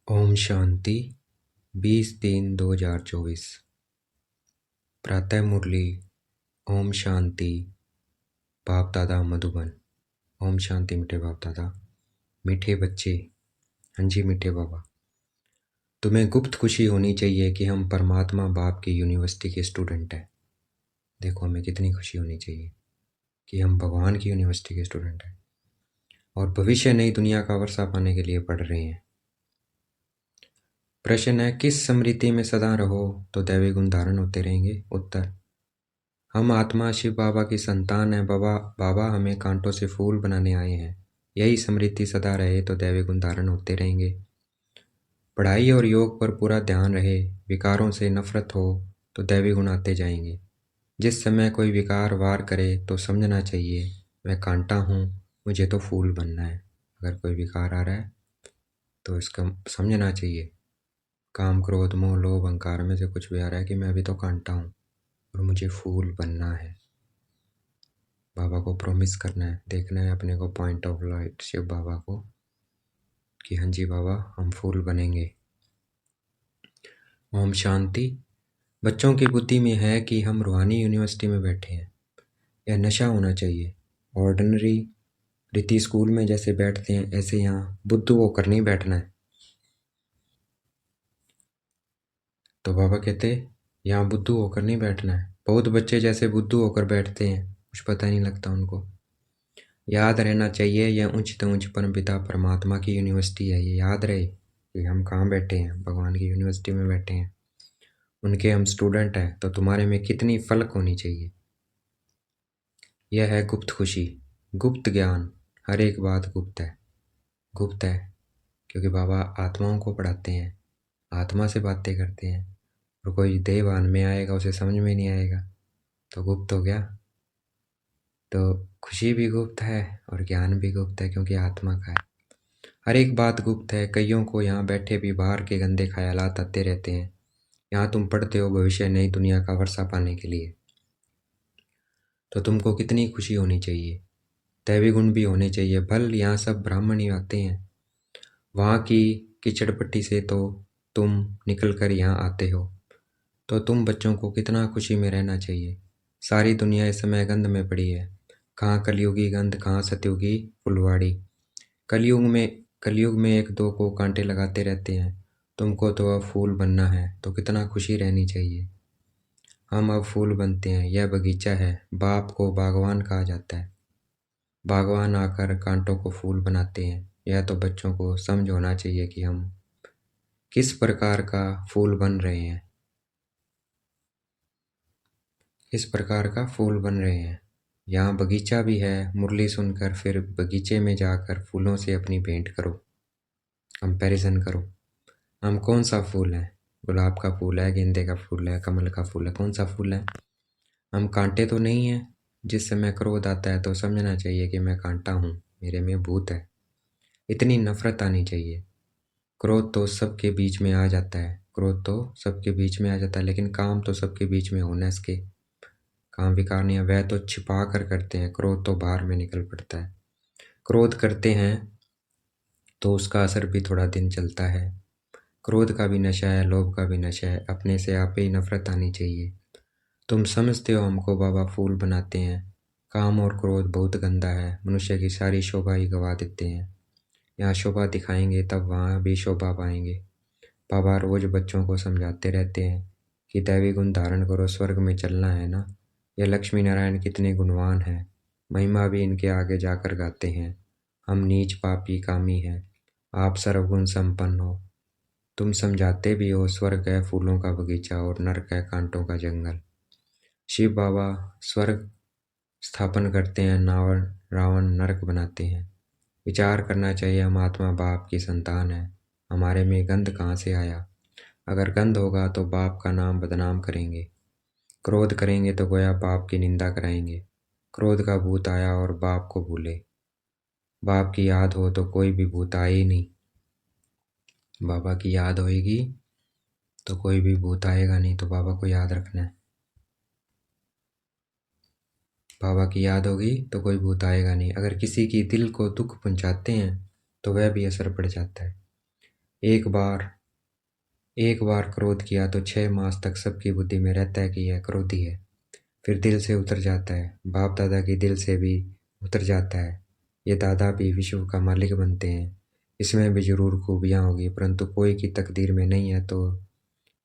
ओम शांति 20-3-2024 प्रातः मुरली। ओम शांति बाप दादा मधुबन। ओम शांति मीठे बाप दादा, मीठे बच्चे। हाँ जी मीठे बाबा, तुम्हें गुप्त खुशी होनी चाहिए कि हम परमात्मा बाप की यूनिवर्सिटी के स्टूडेंट हैं। देखो हमें कितनी खुशी होनी चाहिए कि हम भगवान की यूनिवर्सिटी के स्टूडेंट हैं और भविष्य नई दुनिया का वर्षा पाने के लिए पढ़ रहे हैं। प्रश्न है, किस स्मृति में सदा रहो तो दैवी गुण धारण होते रहेंगे। उत्तर, हम आत्मा शिव बाबा की संतान हैं। बाबा हमें कांटों से फूल बनाने आए हैं। यही स्मृति सदा रहे तो दैवी गुण धारण होते रहेंगे। पढ़ाई और योग पर पूरा ध्यान रहे। विकारों से नफरत हो तो दैवी गुण आते जाएंगे। जिस समय कोई विकार वार करे तो समझना चाहिए मैं कांटा हूँ, मुझे तो फूल बनना है। अगर कोई विकार आ रहा है तो इसका समझना चाहिए, काम क्रोध मोह लोभ अहंकार में से कुछ भी आ रहा है कि मैं अभी तो कांटा हूँ और मुझे फूल बनना है। बाबा को प्रॉमिस करना है, देखना है अपने को पॉइंट ऑफ लाइट शिव बाबा को कि हाँ जी बाबा हम फूल बनेंगे। ओम शांति। बच्चों की बुद्धि में है कि हम रूहानी यूनिवर्सिटी में बैठे हैं। यह नशा होना चाहिए। ऑर्डिनरी रीति स्कूल में जैसे बैठते हैं ऐसे यहाँ बुद्धू होकर नहीं बैठना है। तो बाबा कहते यहाँ बुद्धू होकर नहीं बैठना है। बहुत बच्चे जैसे बुद्धू होकर बैठते हैं, कुछ पता नहीं लगता उनको। याद रहना चाहिए यह उच्चतम उच्च परमपिता परमात्मा की यूनिवर्सिटी है। ये याद रहे कि हम कहाँ बैठे हैं, भगवान की यूनिवर्सिटी में बैठे हैं, उनके हम स्टूडेंट हैं। तो तुम्हारे में कितनी फलक होनी चाहिए। यह है गुप्त खुशी, गुप्त ज्ञान। हर एक बात गुप्त है। गुप्त है क्योंकि बाबा आत्माओं को पढ़ाते हैं, आत्मा से बातें करते हैं और कोई देहवान में आएगा उसे समझ में नहीं आएगा तो गुप्त हो गया। तो खुशी भी गुप्त है और ज्ञान भी गुप्त है क्योंकि आत्मा का है। हर एक बात गुप्त है। कईयों को यहाँ बैठे भी बाहर के गंदे ख्यालात आते रहते हैं। यहाँ तुम पढ़ते हो भविष्य नई दुनिया का वर्षा पाने के लिए, तो तुमको कितनी खुशी होनी चाहिए। दैवी गुण भी होने चाहिए। भल यहाँ सब ब्राह्मण ही आते हैं, वहाँ की कीचड़पट्टी से तो तुम निकल कर यहाँ आते हो, तो तुम बच्चों को कितना खुशी में रहना चाहिए। सारी दुनिया इस समय गंध में पड़ी है। कहाँ कलयुगी गंध, कहाँ सतयुगी फुलवाड़ी। कलयुग में एक दो को कांटे लगाते रहते हैं। तुमको तो अब फूल बनना है तो कितना खुशी रहनी चाहिए। हम अब फूल बनते हैं। यह बगीचा है। बाप को बागवान कहा जाता है। बागवान आकर कांटों को फूल बनाते हैं। यह तो बच्चों को समझ होना चाहिए कि हम किस प्रकार का फूल बन रहे हैं, किस प्रकार का फूल बन रहे हैं। यहाँ बगीचा भी है। मुरली सुनकर फिर बगीचे में जाकर फूलों से अपनी भेंट करो, कंपैरिजन करो। हम कौन सा फूल है, गुलाब का फूल है, गेंदे का फूल है, कमल का फूल है, कौन सा फूल है। हम कांटे तो नहीं हैं। जिस समय क्रोध आता है तो समझना चाहिए कि मैं कांटा हूँ, मेरे में भूत है। इतनी नफरत आनी चाहिए। क्रोध तो सबके बीच में आ जाता है, क्रोध तो सबके बीच में आ जाता है, लेकिन काम तो सबके बीच में होना इसके काम विकार नहीं है। वह तो छिपा कर करते हैं, क्रोध तो बाहर में निकल पड़ता है। क्रोध करते हैं तो उसका असर भी थोड़ा दिन चलता है। क्रोध का भी नशा है, लोभ का भी नशा है। अपने से आप ही नफरत आनी चाहिए। तुम समझते हो हमको बाबा फूल बनाते हैं। काम और क्रोध बहुत गंदा है, मनुष्य की सारी शोभा ही गवा देते हैं। यहाँ शोभा दिखाएंगे तब वहाँ भी शोभा पाएंगे। बाबा रोज बच्चों को समझाते रहते हैं कि दैवी गुण धारण करो, स्वर्ग में चलना है ना। ये लक्ष्मी नारायण कितने गुणवान हैं, महिमा भी इनके आगे जाकर गाते हैं। हम नीच पापी कामी हैं, आप सर्वगुण संपन्न हो। तुम समझाते भी हो स्वर्ग है फूलों का बगीचा और नरक है कांटों का जंगल। शिव बाबा स्वर्ग स्थापन करते हैं, रावण नरक बनाते हैं। विचार करना चाहिए हम आत्मा बाप की संतान है। हमारे में गंध कहाँ से आया। अगर गंध होगा तो बाप का नाम बदनाम करेंगे। क्रोध करेंगे तो गोया बाप की निंदा कराएंगे। क्रोध का भूत आया और बाप को भूले। बाप की याद हो तो कोई भी भूत आए ही नहीं। बाबा की याद होएगी तो कोई भी भूत आएगा नहीं। तो बाबा को याद रखना है। बाबा की याद होगी तो कोई भूत आएगा नहीं। अगर किसी की दिल को दुख पहुंचाते हैं तो वह भी असर पड़ जाता है। एक बार क्रोध किया तो 6 मास तक सबकी बुद्धि में रहता है कि यह क्रोधी है। फिर दिल से उतर जाता है, बाप दादा की दिल से भी उतर जाता है। ये दादा भी विश्व का मालिक बनते हैं। इसमें भी जरूर खूबियाँ होगी, परंतु कोई की तकदीर में नहीं है तो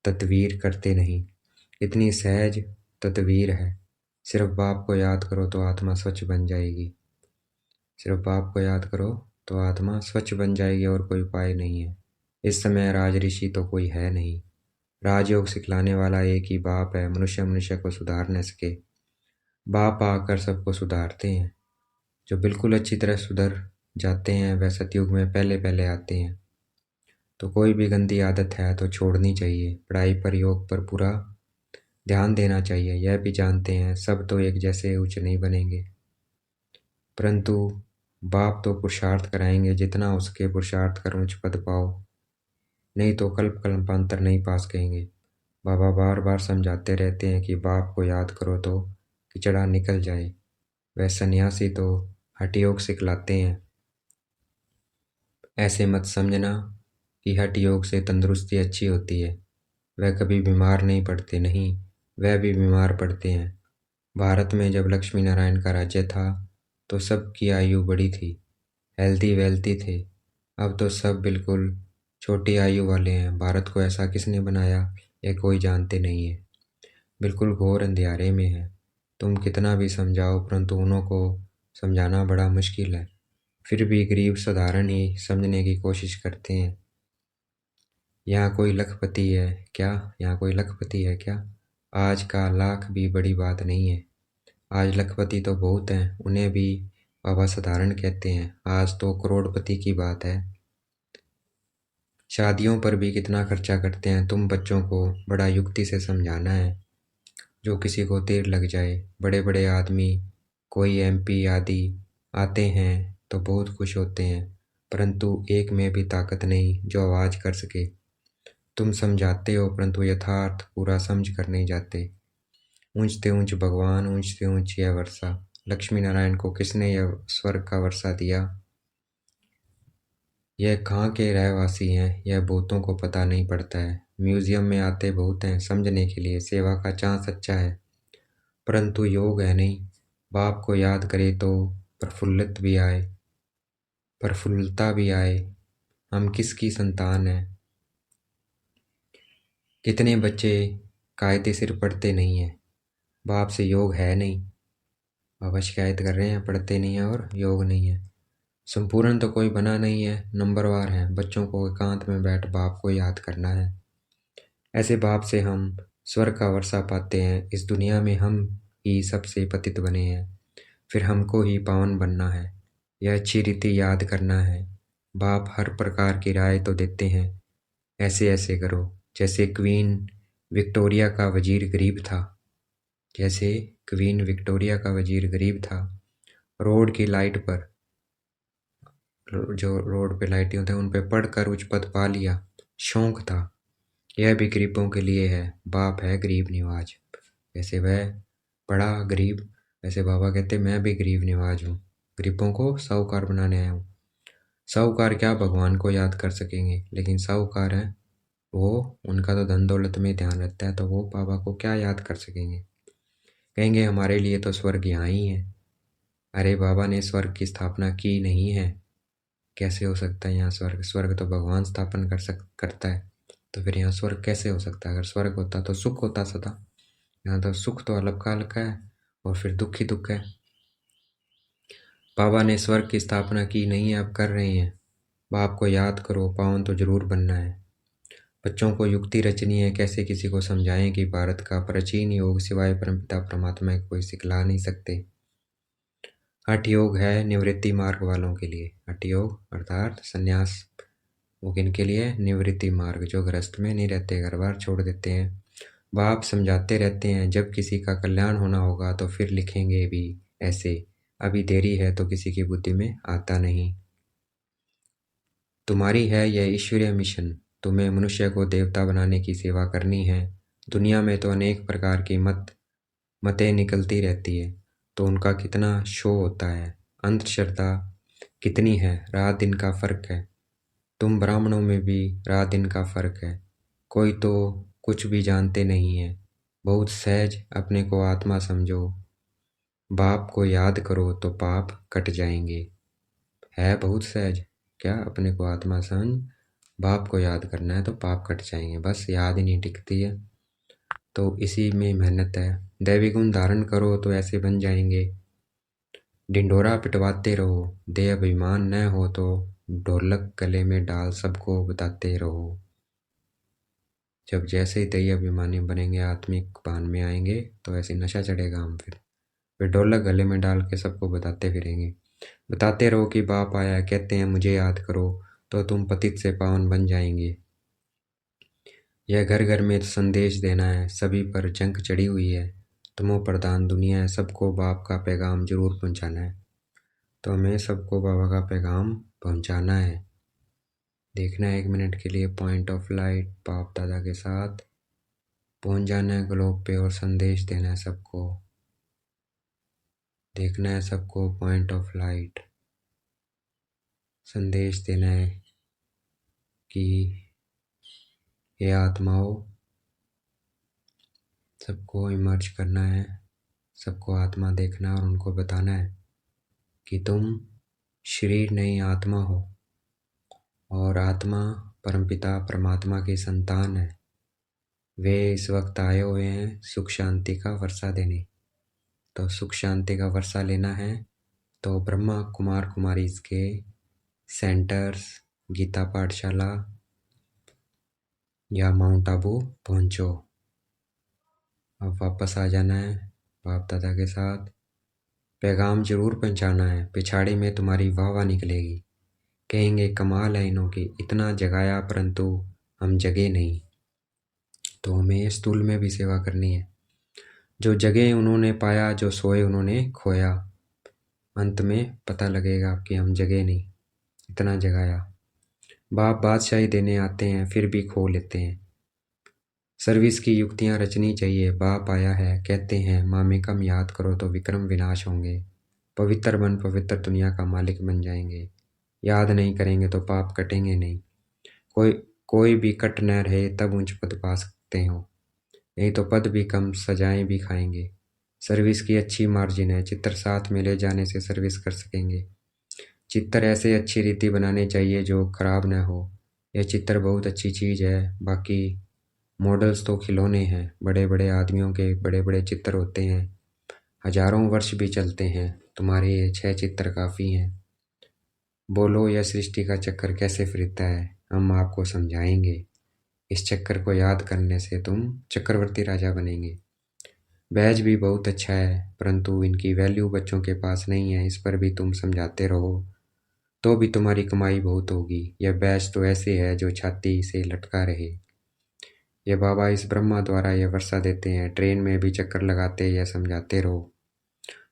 तदवीर करते नहीं। इतनी सहज तदवीर है। सिर्फ बाप को याद करो तो आत्मा स्वच्छ बन जाएगी। सिर्फ बाप को याद करो तो आत्मा स्वच्छ बन जाएगी और कोई उपाय नहीं है। इस समय राज ऋषि तो कोई है नहीं। राजयोग सिखलाने वाला एक ही बाप है। मनुष्य मनुष्य को सुधार न सके, बाप आकर सबको सुधारते हैं। जो बिल्कुल अच्छी तरह सुधर जाते हैं वह सतयुग में पहले पहले आते हैं। तो कोई भी गंदी आदत है तो छोड़नी चाहिए। पढ़ाई पर योग पर पूरा ध्यान देना चाहिए। यह भी जानते हैं सब तो एक जैसे उच्च नहीं बनेंगे, परंतु बाप तो पुरुषार्थ कराएंगे जितना हो सके पुरुषार्थ कर उच्च पद पाओ, नहीं तो कल्प कल्पांतर नहीं पा सकेंगे। बाबा बार बार समझाते रहते हैं कि बाप को याद करो तो किचड़ा निकल जाए। वह सन्यासी तो हठ योग सिखलाते हैं। ऐसे मत समझना कि हठ योग से तंदुरुस्ती अच्छी होती है। वह कभी बीमार नहीं पड़ते, नहीं, वह भी बीमार पड़ते हैं। भारत में जब लक्ष्मी नारायण का राज्य था तो सबकी आयु बड़ी थी, हेल्दी वेल्थी थे। अब तो सब बिल्कुल छोटी आयु वाले हैं। भारत को ऐसा किसने बनाया यह कोई जानते नहीं है। बिल्कुल घोर अंधियारे में है। तुम कितना भी समझाओ परंतु उन्हों को समझाना बड़ा मुश्किल है। फिर भी गरीब साधारण ही समझने की कोशिश करते हैं। यहाँ कोई लखपति है क्या? यहाँ कोई लखपति है क्या? आज का लाख भी बड़ी बात नहीं है। आज लखपति तो बहुत हैं, उन्हें भी बाबा साधारण कहते हैं। आज तो करोड़पति की बात है। शादियों पर भी कितना खर्चा करते हैं। तुम बच्चों को बड़ा युक्ति से समझाना है, जो किसी को तीर लग जाए। बड़े बड़े आदमी, कोई एमपी आदि आते हैं तो बहुत खुश होते हैं, परंतु एक में भी ताकत नहीं जो आवाज़ कर सके। तुम समझाते हो परंतु यथार्थ पूरा समझ कर नहीं जाते। ऊंचते ऊंच भगवान, ऊंचते ऊंच यह वर्षा। लक्ष्मी नारायण को किसने यह स्वर्ग का वर्षा दिया? यह कहाँ के रहवासी हैं यह बहुतों को पता नहीं पड़ता है। म्यूजियम में आते बहुत हैं समझने के लिए, सेवा का चांस अच्छा है, परंतु योग है नहीं। बाप को याद करे तो प्रफुल्लता भी आए। हम किसकी संतान हैं? कितने बच्चे कायदे सिर पढ़ते नहीं हैं, बाप से योग है नहीं। बाबा शिकायत कर रहे हैं पढ़ते नहीं हैं और योग नहीं है। संपूर्ण तो कोई बना नहीं है, नंबरवार है। बच्चों को एकांत में बैठ बाप को याद करना है। ऐसे बाप से हम स्वर्ग का वर्षा पाते हैं। इस दुनिया में हम ही सबसे पतित बने हैं, फिर हमको ही पावन बनना है। यह अच्छी रीति याद करना है। बाप हर प्रकार की राय तो देते हैं, ऐसे ऐसे करो। जैसे क्वीन विक्टोरिया का वजीर गरीब था, जैसे क्वीन विक्टोरिया का वजीर गरीब था। रोड की लाइट पर, जो रोड पे लाइटें होते हैं उन पे पढ़कर उच्च पद पा लिया, शौक था। यह भी गरीबों के लिए है। बाप है गरीब निवाज। जैसे वह पढ़ा गरीब, वैसे बाबा कहते मैं भी गरीब निवाज हूँ, गरीबों को साहूकार बनाने आया हूँ। साहूकार क्या भगवान को याद कर सकेंगे, लेकिन साहूकार हैं वो, उनका तो धन दौलत में ध्यान रहता है, तो वो बाबा को क्या याद कर सकेंगे। कहेंगे हमारे लिए तो स्वर्ग यहाँ ही है। अरे बाबा ने स्वर्ग की स्थापना की नहीं है, कैसे हो सकता है यहाँ स्वर्ग? स्वर्ग तो भगवान स्थापन करता है, तो फिर यहाँ स्वर्ग कैसे हो सकता है? अगर स्वर्ग होता तो सुख होता सदा। यहाँ तो सुख तो अलग का है और फिर दुख ही दुख है। बाबा ने स्वर्ग की स्थापना की नहीं है, अब कर रहे हैं। बाप को याद करो, पावन तो जरूर बनना है। बच्चों को युक्ति रचनी है, कैसे किसी को समझाएं कि भारत का प्राचीन योग सिवाय परमपिता परमात्मा को कोई सिखला नहीं सकते। हठ योग है निवृत्ति मार्ग वालों के लिए। हठ योग अर्थात संन्यास, वो किनके लिए? निवृत्ति मार्ग, जो गृहस्थ में नहीं रहते, घर बार छोड़ देते हैं। बाप समझाते रहते हैं जब किसी का कल्याण होना होगा तो फिर लिखेंगे भी ऐसे, अभी देरी है तो किसी की बुद्धि में आता नहीं। तुम्हारी है यह ईश्वरीय मिशन, तुम्हें मनुष्य को देवता बनाने की सेवा करनी है। दुनिया में तो अनेक प्रकार की मतें निकलती रहती है, तो उनका कितना शो होता है। अंधश्रद्धा कितनी है, रात दिन का फर्क है। तुम ब्राह्मणों में भी रात दिन का फर्क है। कोई तो कुछ भी जानते नहीं है। बहुत सहज अपने को आत्मा समझो। बाप को याद करो तो पाप कट जाएंगे। है बहुत सहज। क्या अपने को आत्मा समझ, बाप को याद करना है तो पाप कट जाएंगे। बस याद ही नहीं टिकती है, तो इसी में मेहनत है। दैवी गुण धारण करो तो ऐसे बन जाएंगे। ढिंढोरा पिटवाते रहो। देह अभिमान न हो तो ढोलक गले में डाल सबको बताते रहो। जब जैसे ही दही अभिमानी बनेंगे, आत्मिक भान में आएंगे, तो ऐसे नशा चढ़ेगा हम फिर ढोलक गले में डाल के सबको बताते फिरेंगे। बताते रहो कि बाप आया, कहते हैं मुझे याद करो, तो तुम पतित से पावन बन जाएंगे। यह घर घर में संदेश देना है, सभी पर जंग चढ़ी हुई है। तमो प्रधान दुनिया है, सबको बाप का पैगाम जरूर पहुंचाना है। तो हमें सबको बाबा का पैगाम पहुंचाना है। देखना है 1 मिनट के लिए पॉइंट ऑफ लाइट बाप दादा के साथ पहुंच जाना है ग्लोब पे और संदेश देना है सबको। देखना है सबको पॉइंट ऑफ लाइट संदेश देना है कि ये आत्माओं, सबको इमर्ज करना है, सबको आत्मा देखना और उनको बताना है कि तुम शरीर नहीं आत्मा हो, और आत्मा परमपिता परमात्मा की संतान है। वे इस वक्त आए हुए हैं सुख शांति का वर्षा देने। तो सुख शांति का वर्षा लेना है तो ब्रह्मा कुमार कुमारीज के सेंटर्स, गीता पाठशाला या माउंट आबू पहुंचो। अब वापस आ जाना है बाप दादा के साथ। पैगाम जरूर पहुंचाना है। पिछाड़ी में तुम्हारी वाह वाह निकलेगी। कहेंगे कमाल है इन्हों की, इतना जगाया परंतु हम जगे नहीं। तो हमें स्थूल में भी सेवा करनी है। जो जगे उन्होंने पाया, जो सोए उन्होंने खोया। अंत में पता लगेगा कि हम जगे नहीं, इतना जगाया। बाप बादशाही देने आते हैं फिर भी खो लेते हैं। सर्विस की युक्तियां रचनी चाहिए। बाप आया है, कहते हैं मामेकम याद करो तो विक्रम विनाश होंगे। पवित्र बन पवित्र दुनिया का मालिक बन जाएंगे। याद नहीं करेंगे तो पाप कटेंगे नहीं। कोई कोई भी कट न रहे तब उच्च पद पा सकते हो, नहीं तो पद भी कम, सजाएं भी खाएंगे। सर्विस की अच्छी मार्जिन है। चित्र साथ में ले जाने से सर्विस कर सकेंगे। चित्र ऐसे अच्छी रीति बनाने चाहिए जो खराब न हो। यह चित्र बहुत अच्छी चीज़ है। बाकी मॉडल्स तो खिलौने हैं। बड़े बड़े आदमियों के बड़े बड़े चित्र होते हैं, हजारों वर्ष भी चलते हैं। तुम्हारे ये 6 चित्र काफ़ी हैं। बोलो यह सृष्टि का चक्कर कैसे फिरता है, हम आपको समझाएंगे। इस चक्कर को याद करने से तुम चक्रवर्ती राजा बनेंगे। बैज भी बहुत अच्छा है, परंतु इनकी वैल्यू बच्चों के पास नहीं है। इस पर भी तुम समझाते रहो तो भी तुम्हारी कमाई बहुत होगी। यह बैज तो ऐसे है जो छाती से लटका रहे। यह बाबा इस ब्रह्मा द्वारा यह वर्षा देते हैं। ट्रेन में भी चक्कर लगाते यह समझाते रहो।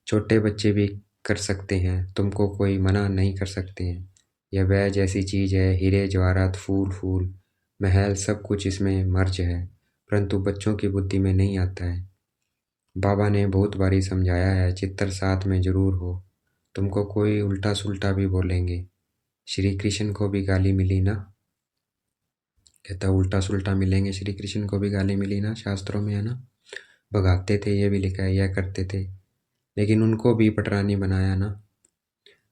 छोटे बच्चे भी कर सकते हैं, तुमको कोई मना नहीं कर सकते हैं। यह बैज ऐसी चीज़ है, हीरे जवाहरात फूल फूल महल सब कुछ इसमें मर्ज है, परंतु बच्चों की बुद्धि में नहीं आता है। बाबा ने बहुत बारी समझाया है, चित्तर साथ में जरूर हो। तुमको कोई उल्टा सुल्टा भी बोलेंगे। श्री कृष्ण को भी गाली मिली ना, कहता उल्टा सुल्टा मिलेंगे। श्री कृष्ण को भी गाली मिली ना, शास्त्रों में है ना। भगाते थे, ये भी लिखा है, यह करते थे, लेकिन उनको भी पटरानी बनाया ना।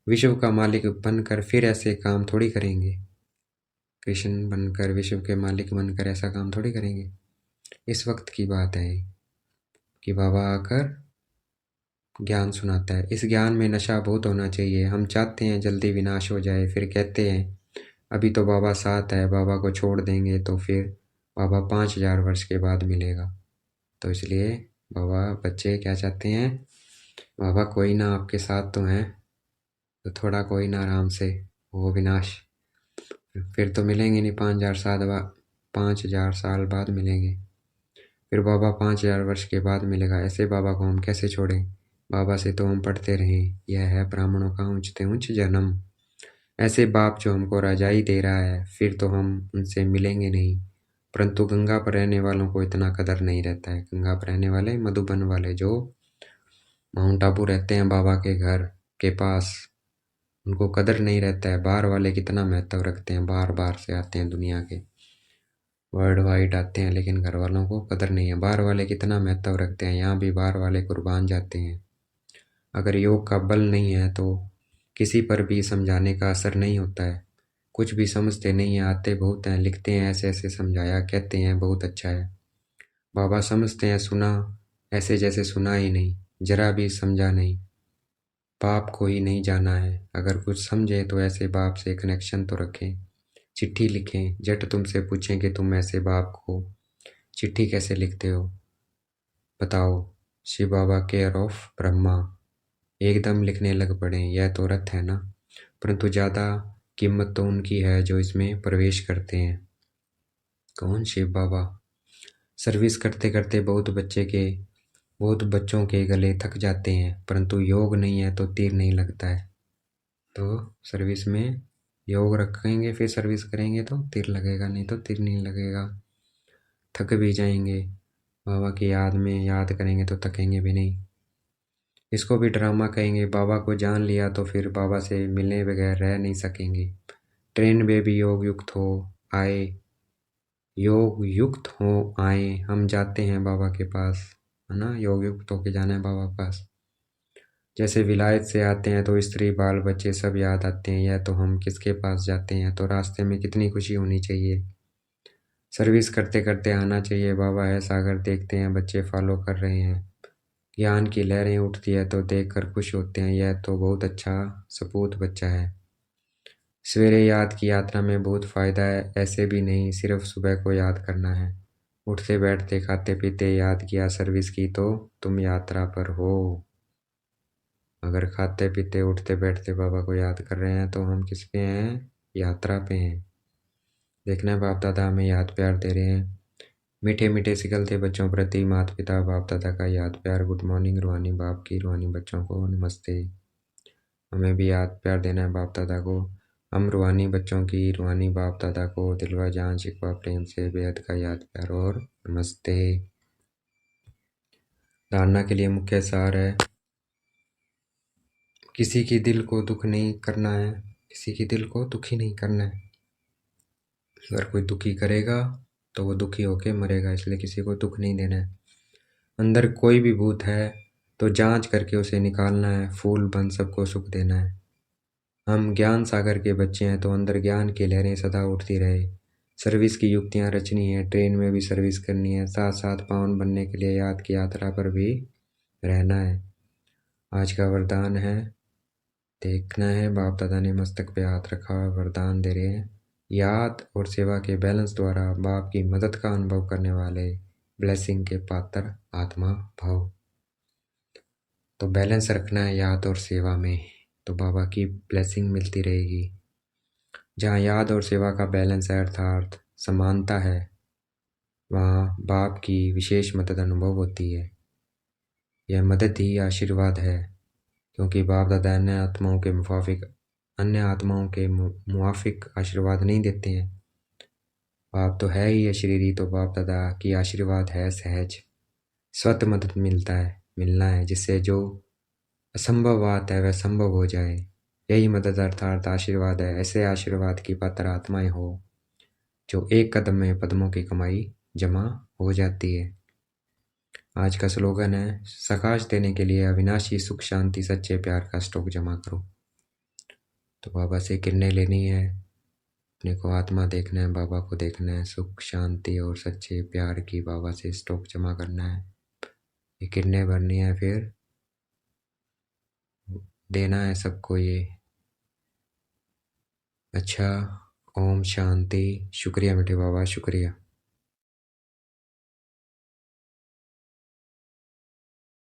विश्व का मालिक बनकर फिर ऐसे काम थोड़ी करेंगे। कृष्ण बनकर, विश्व के मालिक बनकर ऐसा काम थोड़ी करेंगे। इस वक्त की बात है कि बाबा आकर ज्ञान सुनाता है। इस ज्ञान में नशा बहुत होना चाहिए। हम चाहते हैं जल्दी विनाश हो जाए, फिर कहते हैं अभी तो बाबा साथ है, बाबा को छोड़ देंगे तो फिर बाबा 5000 वर्ष के बाद मिलेगा। तो इसलिए बाबा बच्चे क्या चाहते हैं, बाबा कोई ना आपके साथ तो हैं, तो थोड़ा कोई ना आराम से वो विनाश, फिर तो मिलेंगे नहीं। 5000 साल बाद मिलेंगे। फिर बाबा 5000 वर्ष के बाद मिलेगा। ऐसे बाबा को हम कैसे छोड़ें। बाबा से तो हम पढ़ते रहें, यह है ब्राह्मणों का ऊंचते ऊंच जन्म। ऐसे बाप जो हमको रजाई दे रहा है, फिर तो हम उनसे मिलेंगे नहीं। परंतु गंगा पर रहने वालों को इतना कदर नहीं रहता है। गंगा पर रहने वाले, मधुबन वाले जो माउंट आबू रहते हैं बाबा के घर के पास, उनको कदर नहीं रहता है। बाहर वाले कितना महत्व रखते हैं, बाहर बाहर से आते हैं, दुनिया के वर्ल्ड वाइड आते हैं, लेकिन घर वालों को कदर नहीं है। बाहर वाले कितना महत्व रखते हैं, यहाँ भी बाहर वाले कुर्बान जाते हैं। अगर योग का बल नहीं है तो किसी पर भी समझाने का असर नहीं होता है। कुछ भी समझते नहीं है, आते बहुत हैं, लिखते हैं ऐसे ऐसे समझाया, कहते हैं बहुत अच्छा है। बाबा समझते हैं, सुना ऐसे जैसे सुना ही नहीं, जरा भी समझा नहीं। बाप को ही नहीं जाना है, अगर कुछ समझे तो ऐसे बाप से कनेक्शन तो रखें। चिट्ठी लिखें, जट तुमसे पूछें कि तुम ऐसे बाप को चिट्ठी कैसे लिखते हो, बताओ। शिव बाबा केयर ऑफ ब्रह्मा, एकदम लिखने लग पड़े। यह तो रथ है ना, परंतु ज़्यादा कीमत तो उनकी है जो इसमें प्रवेश करते हैं। कौन? शिव बाबा। सर्विस करते करते बहुत बच्चों के गले थक जाते हैं, परंतु योग नहीं है तो तीर नहीं लगता है। तो सर्विस में योग रखेंगे, फिर सर्विस करेंगे तो तीर लगेगा, नहीं तो तीर नहीं लगेगा। थक भी जाएंगे, बाबा की याद में याद करेंगे तो थकेंगे भी नहीं। इसको भी ड्रामा कहेंगे। बाबा को जान लिया तो फिर बाबा से मिलने बगैर रह नहीं सकेंगे। ट्रेन में भी योग युक्त हो आए, योग युक्त हो आए, हम जाते हैं बाबा के पास, है ना, योग युक्त होके जाना है बाबा के पास। जैसे विलायत से आते हैं तो स्त्री बाल बच्चे सब याद आते हैं, यह तो हम किसके पास जाते हैं, तो रास्ते में कितनी खुशी होनी चाहिए। सर्विस करते करते आना चाहिए, बाबा है सागर, देखते हैं बच्चे फॉलो कर रहे हैं, ज्ञान की लहरें उठती है तो देखकर खुश होते हैं, यह तो बहुत अच्छा सपूत बच्चा है। सवेरे याद की यात्रा में बहुत फ़ायदा है, ऐसे भी नहीं सिर्फ सुबह को याद करना है। उठते बैठते खाते पीते याद किया, सर्विस की तो तुम यात्रा पर हो। अगर खाते पीते उठते बैठते बाबा को याद कर रहे हैं तो हम किस पे हैं? यात्रा पे हैं। देखना है बाप दादा हमें याद प्यार दे रहे हैं। मीठे मीठे सिकलते बच्चों प्रति माता पिता बाप दादा का याद प्यार। गुड मॉर्निंग रूहानी बाप की, रूहानी बच्चों को नमस्ते। हमें भी याद प्यार देना है बाप दादा को। हम रूहानी बच्चों की, रूहानी बाप दादा को दिलवा जान शिकवा प्रेम से बेहद का याद प्यार और नमस्ते। धारणा के लिए मुख्य सार है, किसी की दिल को दुख नहीं करना है, किसी की दिल को दुखी नहीं करना है। अगर कोई दुखी करेगा तो वो दुखी होके मरेगा, इसलिए किसी को दुख नहीं देना है। अंदर कोई भी भूत है तो जांच करके उसे निकालना है, फूल बन सबको सुख देना है। हम ज्ञान सागर के बच्चे हैं तो अंदर ज्ञान की लहरें सदा उठती रहे। सर्विस की युक्तियाँ रचनी है, ट्रेन में भी सर्विस करनी है, साथ साथ पावन बनने के लिए याद की यात्रा पर भी रहना है। आज का वरदान है, देखना है बाप दादा ने मस्तक पे हाथ रखा, वरदान दे रहे हैं, याद और सेवा के बैलेंस द्वारा बाप की मदद का अनुभव करने वाले ब्लेसिंग के पात्र आत्मा भाव। तो बैलेंस रखना है याद और सेवा में, तो बाबा की ब्लेसिंग मिलती रहेगी। जहाँ याद और सेवा का बैलेंस है अर्थात समानता है, वहाँ बाप की विशेष मदद अनुभव होती है। यह मदद ही आशीर्वाद है, क्योंकि बाप दादा अन्य आत्माओं के मुआफिक आशीर्वाद नहीं देते हैं। बाप तो है ही अशरीरी, तो बाप दादा की आशीर्वाद है सहज, स्वत मदद मिलना है, जिससे जो असंभव बात है वह संभव हो जाए। यही मदद अर्थात आशीर्वाद है। ऐसे आशीर्वाद की पात्र आत्माएं हो जो एक कदम में पद्मों की कमाई जमा हो जाती है। आज का स्लोगन है, सकाश देने के लिए अविनाशी सुख शांति सच्चे प्यार का स्टॉक जमा करो। तो बाबा से किरणें लेनी है, अपने को आत्मा देखना है, बाबा को देखना है, सुख शांति और सच्चे प्यार की बाबा से स्टॉक जमा करना है। ये किरणें भरनी है, फिर देना है सबको ये। अच्छा, ओम शांति। शुक्रिया मीठे बाबा, शुक्रिया।